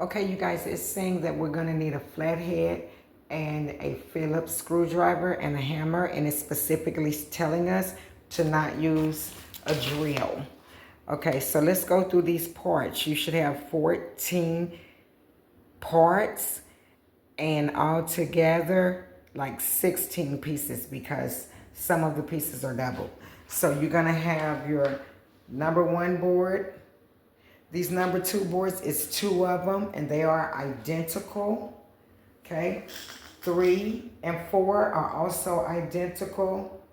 Okay, you guys, it's saying that we're gonna need a flathead and a Phillips screwdriver and a hammer, and it's specifically telling us to not use a drill. Okay, so let's go through these parts. You should have 14 parts and all together like 16 pieces because some of the pieces are double. So you're gonna have your number 1 board. These number 2 boards, is 2 of them, and they are identical, okay? 3 and 4 are also identical.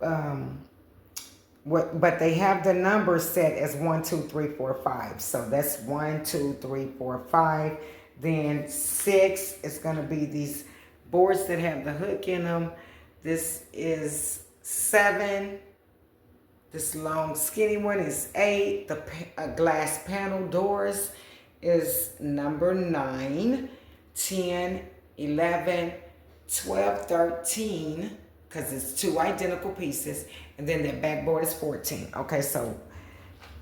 But they have the numbers set as 1, 2, 3, 4, 5. So that's 1, 2, 3, 4, 5. Then 6 is gonna be these boards that have the hook in them. This is 7. This long skinny one is 8. The glass panel doors is number 9, 10, 11, 12, 13, because it's 2 identical pieces. And then that backboard is 14. Okay, so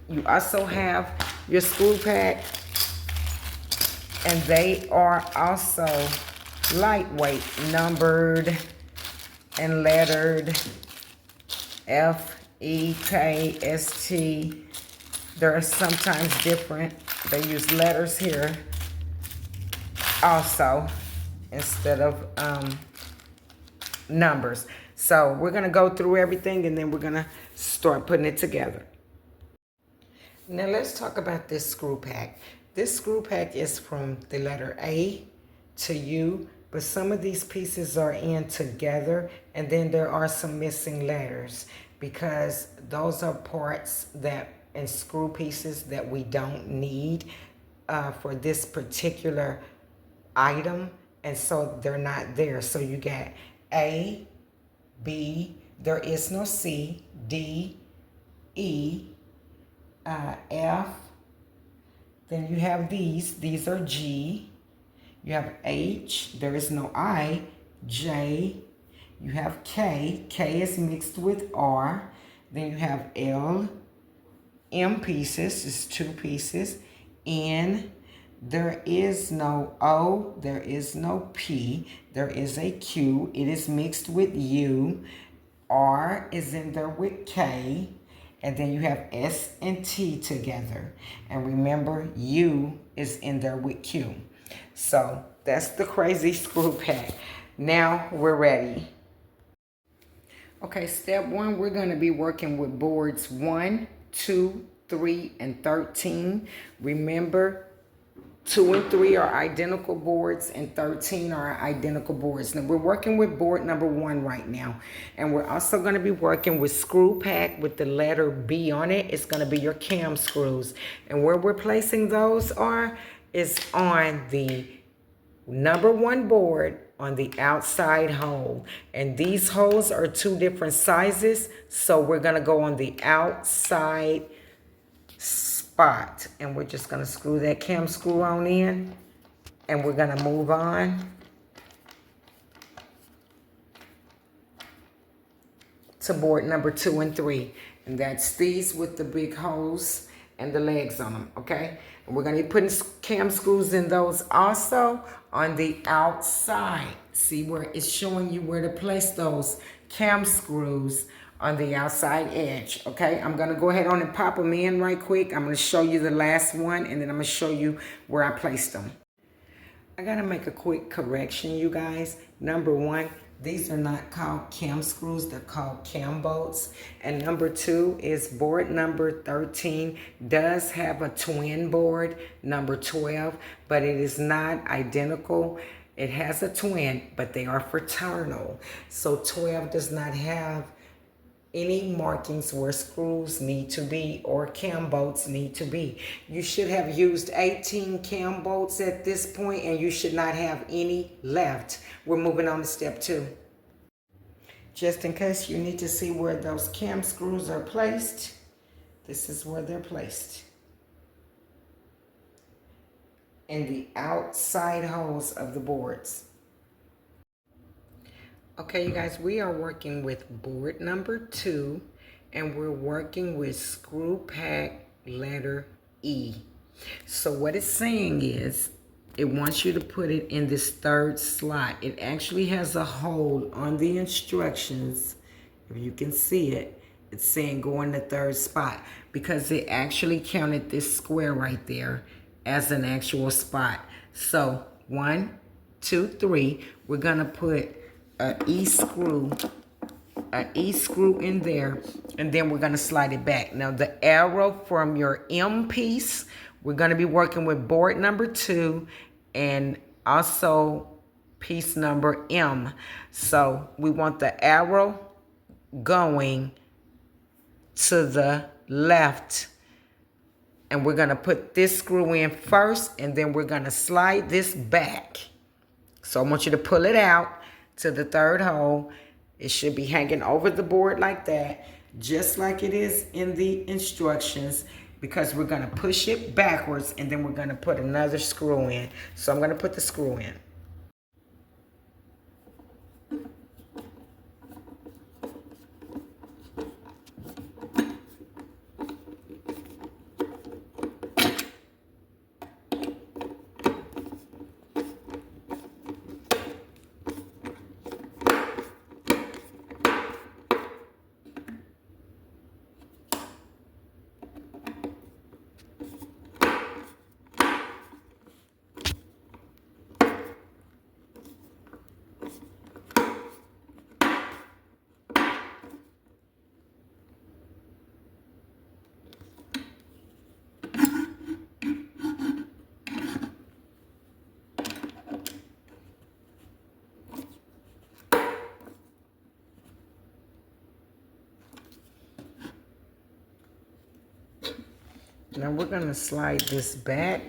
you also have your screw pack. And they are also lightweight, numbered and lettered F, E, K, S, T. They're sometimes different. They use letters here also instead of numbers. So we're gonna go through everything and then we're gonna start putting it together. Now let's talk about this screw pack. This screw pack is from the letter A to U, but some of these pieces are in together, and then there are some missing letters because those are parts that and screw pieces that we don't need for this particular item, and so they're not there. So you got A, B, there is no C, D, E, F, then you have these are G, you have H, there is no I, J, you have K, K is mixed with R, then you have L, M pieces, is 2 pieces, N, there is no O, there is no P, there is a Q, it is mixed with U, R is in there with K, and then you have S and T together. And remember, U is in there with Q. So that's the crazy screw pack. Now we're ready. Okay, step 1, we're gonna be working with boards 1, 2, 3, and 13. Remember, 2 and 3 are identical boards and 13 are identical boards. Now we're working with board number 1 right now. And we're also going to be working with screw pack with the letter B on it. It's going to be your cam screws. And where we're placing those is on the number 1 board on the outside hole. And these holes are 2 different sizes. So we're going to go on the outside spot, and we're just going to screw that cam screw on in, and we're going to move on to board number 2 and 3, and that's these with the big holes and the legs on them. Okay, and we're going to be putting cam screws in those also on the outside. See where it's showing you where to place those cam screws on the outside edge. Okay, I'm gonna go ahead on and pop them in right quick. I'm gonna show you the last one, and then I'm gonna show you where I placed them. I gotta make a quick correction, you guys. Number 1, these are not called cam screws, they're called cam bolts. And number 2 is board number 13 does have a twin board, number 12, but it is not identical. It has a twin, but they are fraternal. So 12 does not have any markings where screws need to be or cam bolts need to be. You should have used 18 cam bolts at this point, and you should not have any left. We're moving on to step 2. Just in case you need to see where those cam screws are placed, this is where they're placed. In the outside holes of the boards. Okay, you guys, we are working with board number 2, and we're working with screw pack letter E. So what it's saying is, it wants you to put it in this third slot. It actually has a hole on the instructions. If you can see it, it's saying go in the third spot because it actually counted this square right there as an actual spot. So 1, 2, 3, we're gonna put an E screw in there, and then we're gonna slide it back. Now the arrow from your M piece, we're gonna be working with board number 2 and also piece number M. So we want the arrow going to the left, and we're gonna put this screw in first, and then we're gonna slide this back. So I want you to pull it out to the third hole. It should be hanging over the board like that, just like it is in the instructions, because we're gonna push it backwards and then we're gonna put another screw in. So I'm gonna put the screw in. Now we're gonna slide this back.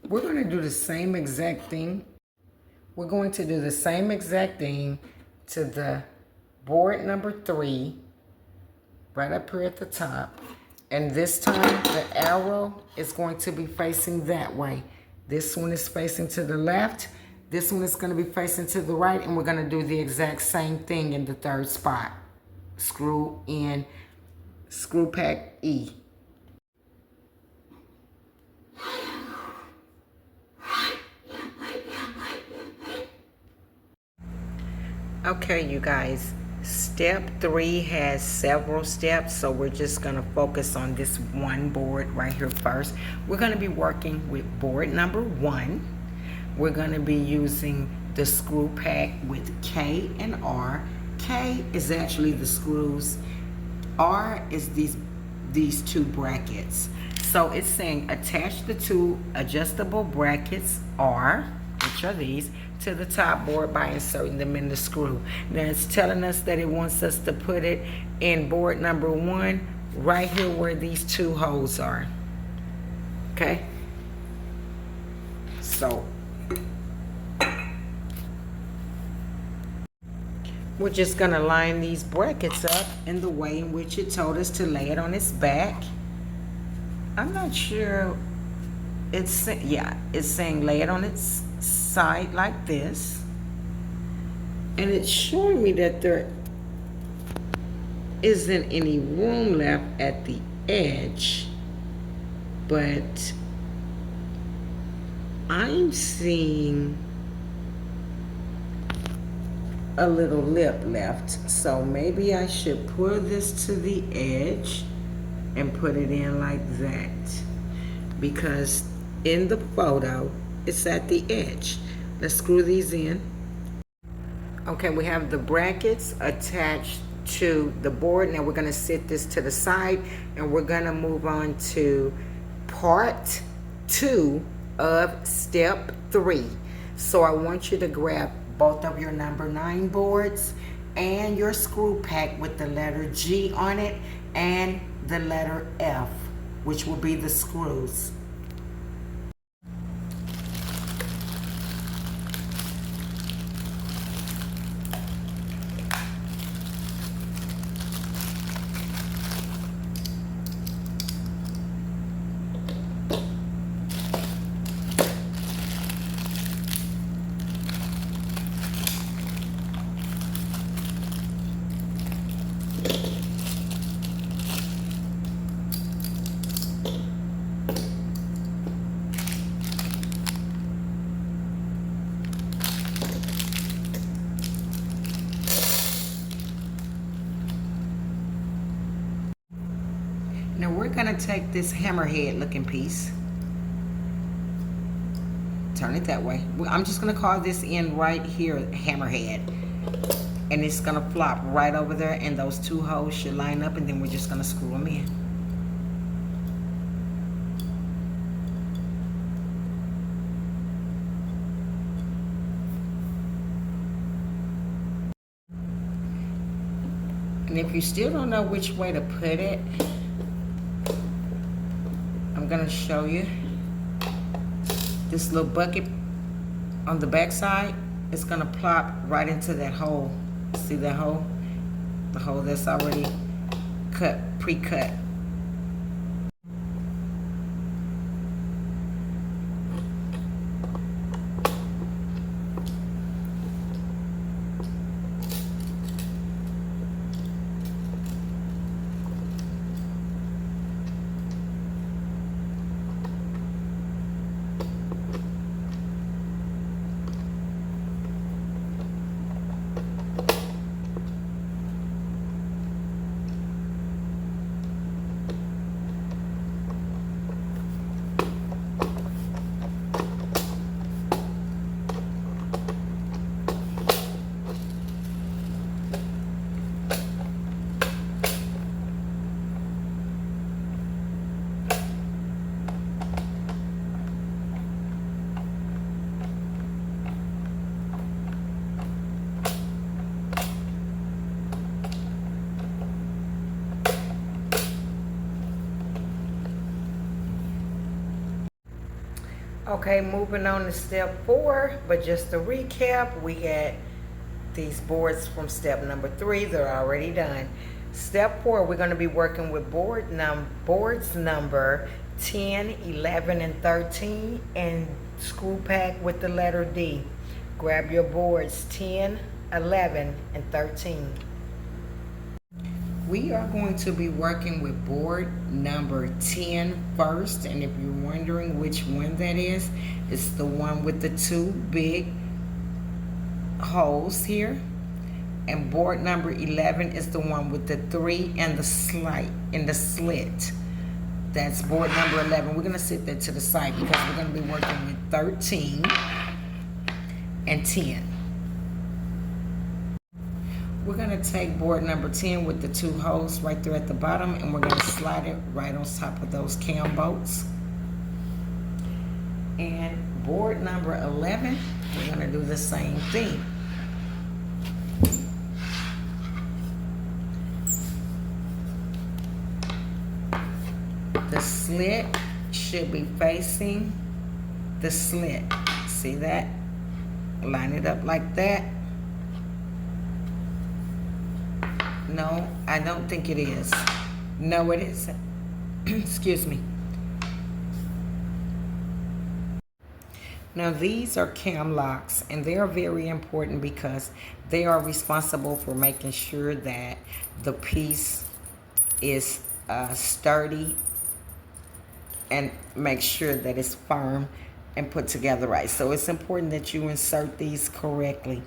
We're going to do the same exact thing. We're going to do the same exact thing to the board number 3, right up here at the top. And this time, the arrow is going to be facing that way. This one is facing to the left. This one is going to be facing to the right. And we're going to do the exact same thing in the third spot. Screw in, screw pack E. Okay, you guys, step 3 has several steps, so we're just going to focus on this one board right here first. We're going to be working with board number 1. We're going to be using the screw pack with K and R. K is actually the screws. R is these 2 brackets. So it's saying attach the 2 adjustable brackets R, which are these, to the top board by inserting them in the screw. Now it's telling us that it wants us to put it in board number 1 right here where these 2 holes are. Okay? So We're just going to line these brackets up in the way in which it told us to lay it on its back. I'm not sure. It's saying lay it on its side like this. And it's showing me that there isn't any room left at the edge, but I'm seeing a little lip left. So maybe I should pull this to the edge and put it in like that, because in the photo it's at the edge. Let's screw these in. Okay, we have the brackets attached to the board. Now we're going to set this to the side and we're going to move on to part 2 of step 3. So I want you to grab both of your number 9 boards and your screw pack with the letter G on it and the letter F, which will be the screws. Now we're gonna take this hammerhead looking piece, turn it that way. I'm just gonna call this end right here hammerhead, and it's gonna flop right over there, and those 2 holes should line up, and then we're just gonna screw them in. And if you still don't know which way to put it, I'm gonna show you. This little bucket on the back side is gonna plop right into that hole. See that hole? The hole that's already cut, pre-cut. Okay, moving on to step 4, but just to recap, we had these boards from step number 3. They're already done. Step 4, we're going to be working with boards number 10, 11, and 13, and screw pack with the letter D. Grab your boards 10, 11, and 13. We are going to be working with board number 10 first, and if you're wondering which one that is, it's the one with the 2 big holes here. And board number 11 is the one with the 3 and the slit. That's board number 11. We're going to set that to the side because we're going to be working with 13 and 10. We're going to take board number 10 with the 2 holes right there at the bottom, and we're going to slide it right on top of those cam bolts. And board number 11, we're going to do the same thing. The slit should be facing the slit. See that? Line it up like that. No, I don't think it is. No, it isn't. Excuse me. Now these are cam locks, and they are very important because they are responsible for making sure that the piece is sturdy and make sure that it's firm and put together right. So it's important that you insert these correctly.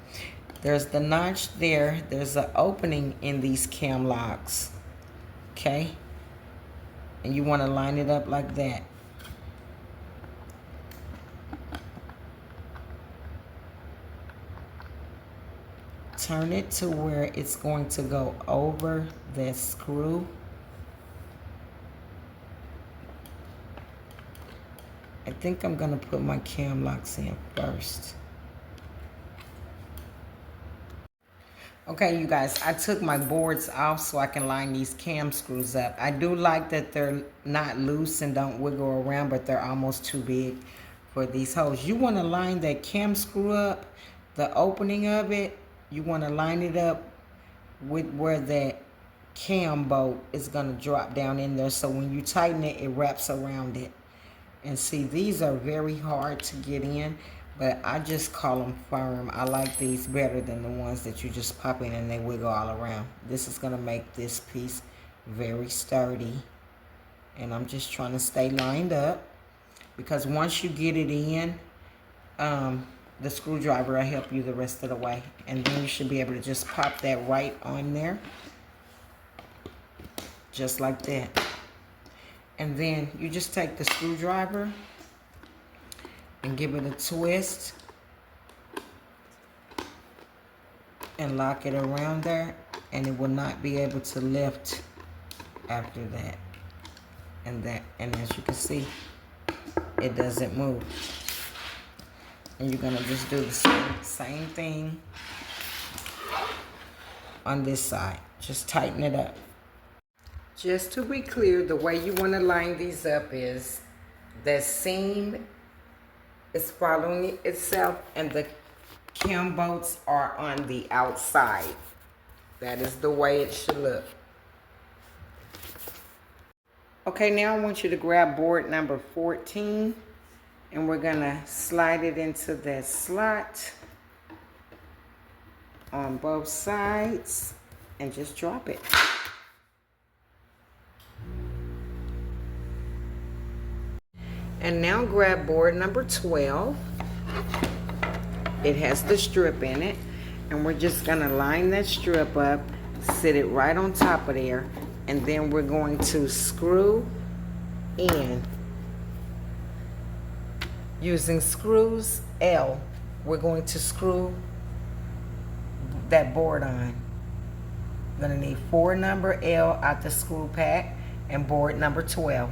There's the notch there. There's an opening in these cam locks. Okay? And you want to line it up like that. Turn it to where it's going to go over that screw. I think I'm going to put my cam locks in first. Okay, you guys, I took my boards off so I can line these cam screws up. I do like that they're not loose and don't wiggle around, but they're almost too big for these holes. You want to line that cam screw up, the opening of it, you want to line it up with where that cam bolt is going to drop down in there. So when you tighten it, it wraps around it. And see, these are very hard to get in, but I just call them firm. I like these better than the ones that you just pop in and they wiggle all around. This is going to make this piece very sturdy. And I'm just trying to stay lined up, because once you get it in, the screwdriver will help you the rest of the way. And then you should be able to just pop that right on there. Just like that. And then you just take the screwdriver and give it a twist and lock it around there, and it will not be able to lift after that. And as you can see, it doesn't move. And you're gonna just do the same thing on this side. Just tighten it up. Just to be clear, the way you want to line these up is the seam is following itself and the cam bolts are on the outside. That is the way it should look. Okay, now I want you to grab board number 14, and we're gonna slide it into that slot on both sides and just drop it. And now grab board number 12. It has the strip in it, and we're just gonna line that strip up, sit it right on top of there, and then we're going to screw in using screws L. We're going to screw that board on. You're gonna need 4 number L out the screw pack and board number 12.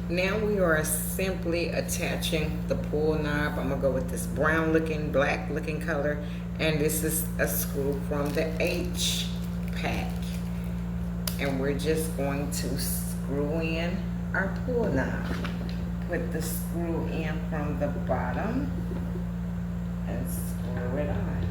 Now we are simply attaching the pull knob. I'm gonna go with this brown looking, black looking color, and this is a screw from the H pack. And we're just going to screw in our pull knob. Put the screw in from the bottom. and screw it on.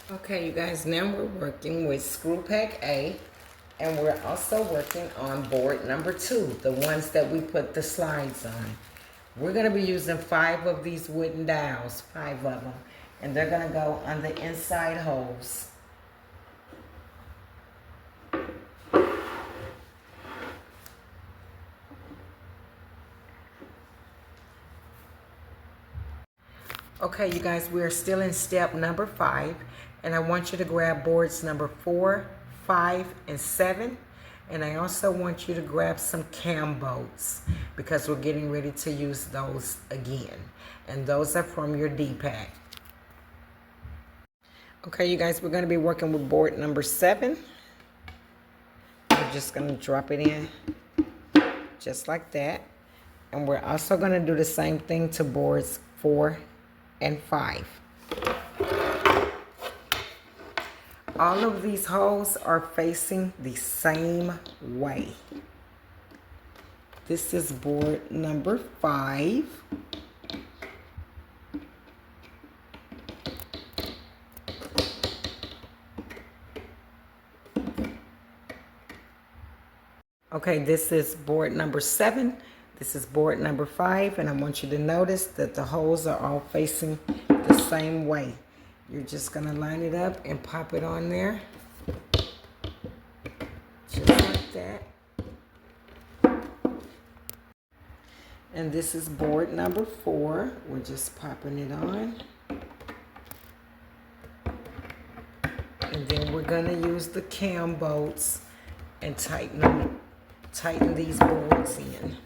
Okay, you guys, now we're working with screw pack A, and we're also working on board number 2, the ones that we put the slides on. We're going to be using 5 of these wooden dowels, 5 of them, and they're going to go on the inside holes. Okay, you guys, we are still in step number 5, and I want you to grab boards number 4, 5, and 7. And I also want you to grab some cam bolts because we're getting ready to use those again. And those are from your D-pack. Okay, you guys, we're going to be working with board number 7. We're just going to drop it in just like that. And we're also going to do the same thing to boards 4 and 5. All of these holes are facing the same way. This is board number 5. Okay, this is board number 7. This is board number 5, and I want you to notice that the holes are all facing the same way. You're just gonna line it up and pop it on there. Just like that. And this is board number 4. We're just popping it on. And then we're gonna use the cam bolts and tighten these boards in.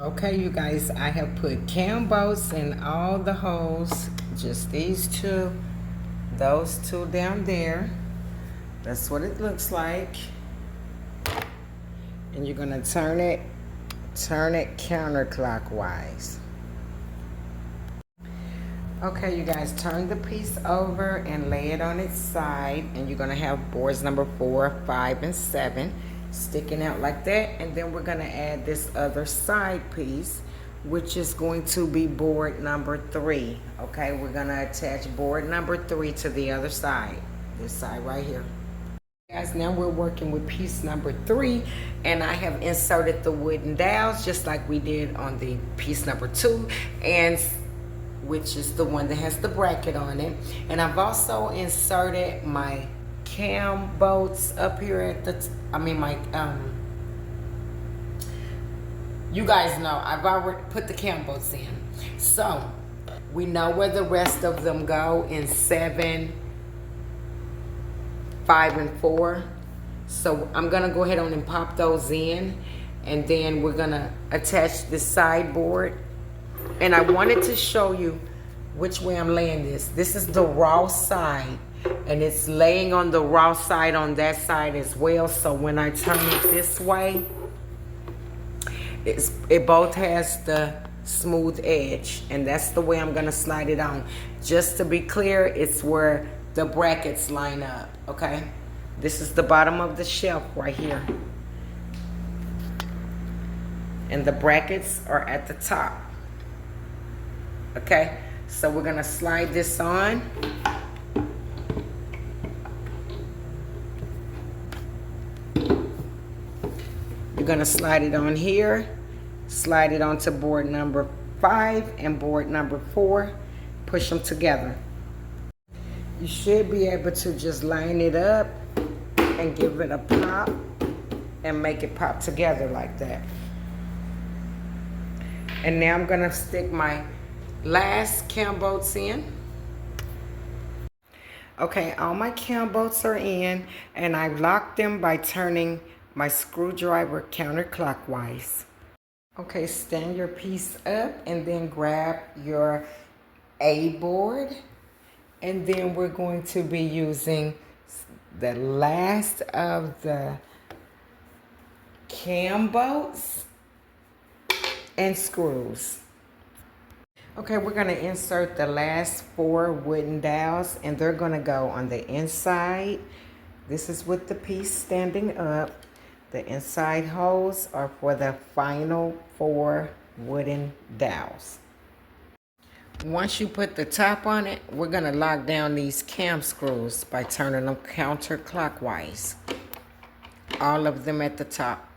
Okay, you guys, I have put cam bolts in all the holes, just these 2, those 2 down there. That's what it looks like. And you're gonna turn it counterclockwise. Okay, you guys, turn the piece over and lay it on its side, and you're gonna have boards number 4, 5, and 7 sticking out like that. And then we're gonna add this other side piece, which is going to be board number 3. Okay, we're gonna attach board number 3 to the other side, this side right here. Guys, now we're working with piece number 3, and I have inserted the wooden dowels just like we did on the piece number 2, and which is the one that has the bracket on it. And I've also inserted my cam bolts up here at the you guys know I've already put the cam bolts in, so we know where the rest of them go in 7, 5, and 4. So I'm gonna go ahead on and pop those in, and then we're gonna attach this sideboard. And I wanted to show you which way I'm laying this. This is the raw side, and it's laying on the raw side on that side as well. So when I turn it this way, it both has the smooth edge, and that's the way I'm gonna slide it on. Just to be clear, it's where the brackets line up, okay? This is the bottom of the shelf right here. And the brackets are at the top. Okay, so we're gonna slide this on. You're gonna slide it on here, slide it onto board number 5 and board number 4, push them together. You should be able to just line it up and give it a pop and make it pop together like that. And now I'm gonna stick my last cam bolts in. Okay, all my cam bolts are in, and I locked them by turning my screwdriver counterclockwise. Okay, stand your piece up and then grab your A board, and then we're going to be using the last of the cam bolts and screws. Okay, we're going to insert the last 4 wooden dowels, and they're going to go on the inside. This is with the piece standing up. The inside holes are for the final 4 wooden dowels. Once you put the top on it, we're going to lock down these cam screws by turning them counterclockwise. All of them at the top.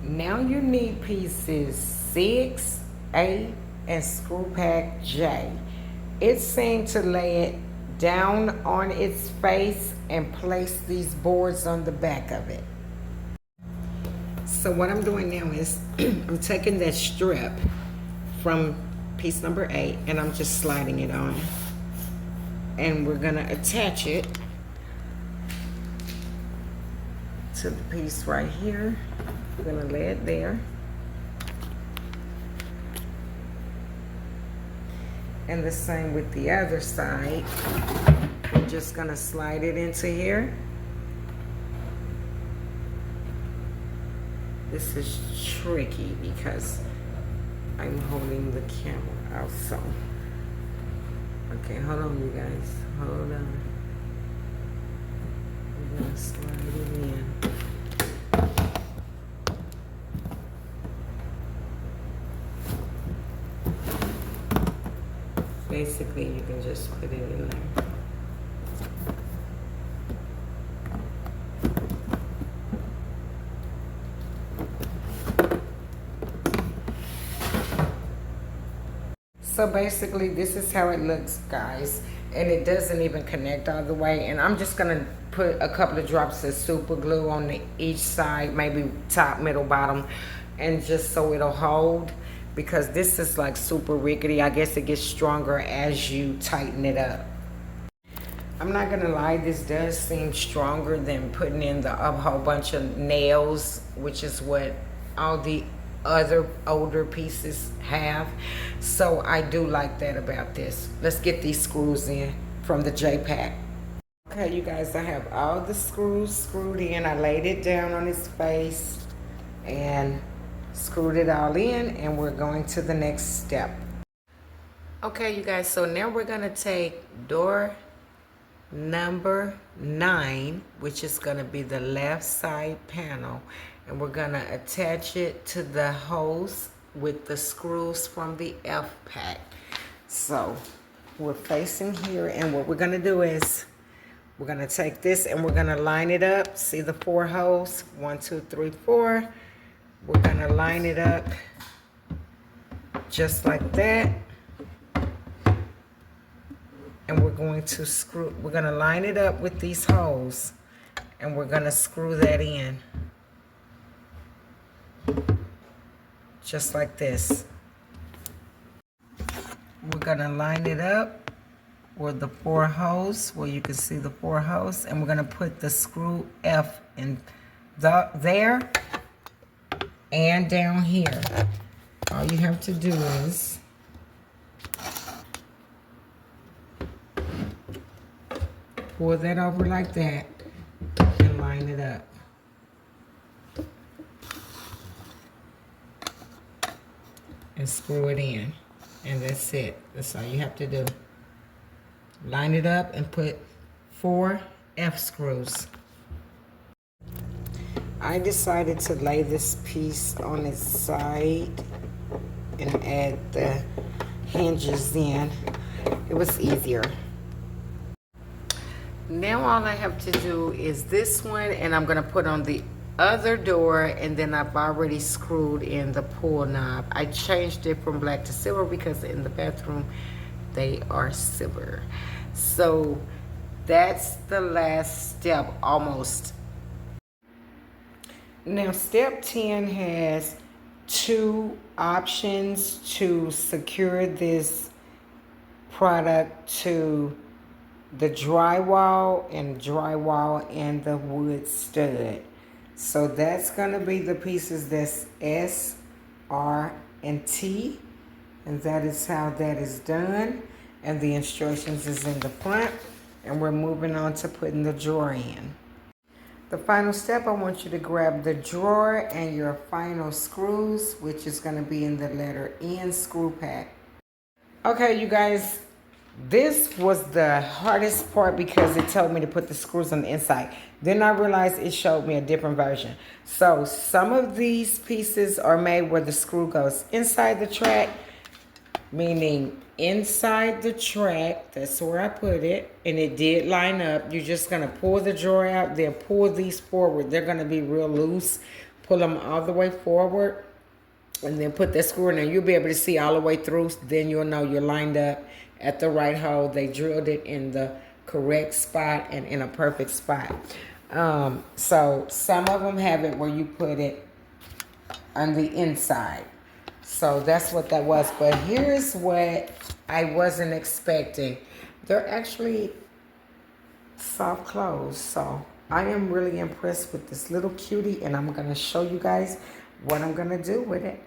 Now you need pieces 6, 8, and screw pack J. It's saying to lay it down on its face and place these boards on the back of it. So what I'm doing now is I'm taking that strip from piece number 8 and I'm just sliding it on. And we're gonna attach it to the piece right here. We're gonna lay it there. And the same with the other side. We're just gonna slide it into here. This is tricky because I'm holding the camera out, so. Okay, hold on you guys, hold on. We're gonna slide it in. Basically, you can just put it in there. So basically, this is how it looks, guys. And it doesn't even connect all the way. And I'm just gonna put a couple of drops of super glue on each side, maybe top, middle, bottom, and just so it'll hold. Because this is like super rickety. I guess it gets stronger as you tighten it up. I'm not gonna lie, this does seem stronger than putting in a whole bunch of nails, which is what all the other older pieces have. So I do like that about this. Let's get these screws in from the J-Pack. Okay, you guys, I have all the screws screwed in. I laid it down on its face and screwed it all in, and we're going to the next step. Okay, you guys, so now we're gonna take door number 9, which is gonna be the left side panel, and we're gonna attach it to the hose with the screws from the F pack. So we're facing here, and what we're gonna do is we're gonna take this and we're gonna line it up. See the 4 holes, 1, 2, 3, 4. We're gonna line it up just like that. And we're going to we're gonna line it up with these holes and we're gonna screw that in. Just like this. We're gonna line it up with the 4 holes, where you can see the 4 holes, and we're gonna put the screw F in there and down here. All you have to do is pull that over like that and line it up. And screw it in. And that's it. That's all you have to do. Line it up and put 4 F screws. I decided to lay this piece on its side and add the hinges in. It was easier. Now all I have to do is this one, and I'm gonna put on the other door, and then I've already screwed in the pull knob. I changed it from black to silver because in the bathroom they are silver. So that's the last step almost. Now step 10 has two options to secure this product to the drywall and the wood stud. So that's gonna be the pieces that's S, R, and T, and that is how that is done. And the instructions is in the front, and we're moving on to putting the drawer in. The final step, I want you to grab the drawer and your final screws, which is gonna be in the letter N screw pack. Okay, you guys, this was the hardest part because it told me to put the screws on the inside. Then I realized it showed me a different version. So some of these pieces are made where the screw goes inside the track, meaning inside the track. That's where I put it, and it did line up. You're just gonna pull the drawer out, then pull these forward. They're gonna be real loose. Pull them all the way forward, and then put that screw in there. You'll be able to see all the way through. Then you'll know you're lined up at the right hole. They drilled it in the correct spot and in a perfect spot. So some of them have it where you put it on the inside. So that's what that was. But here's what I wasn't expecting. They're actually soft close. So I am really impressed with this little cutie, and I'm going to show you guys what I'm going to do with it.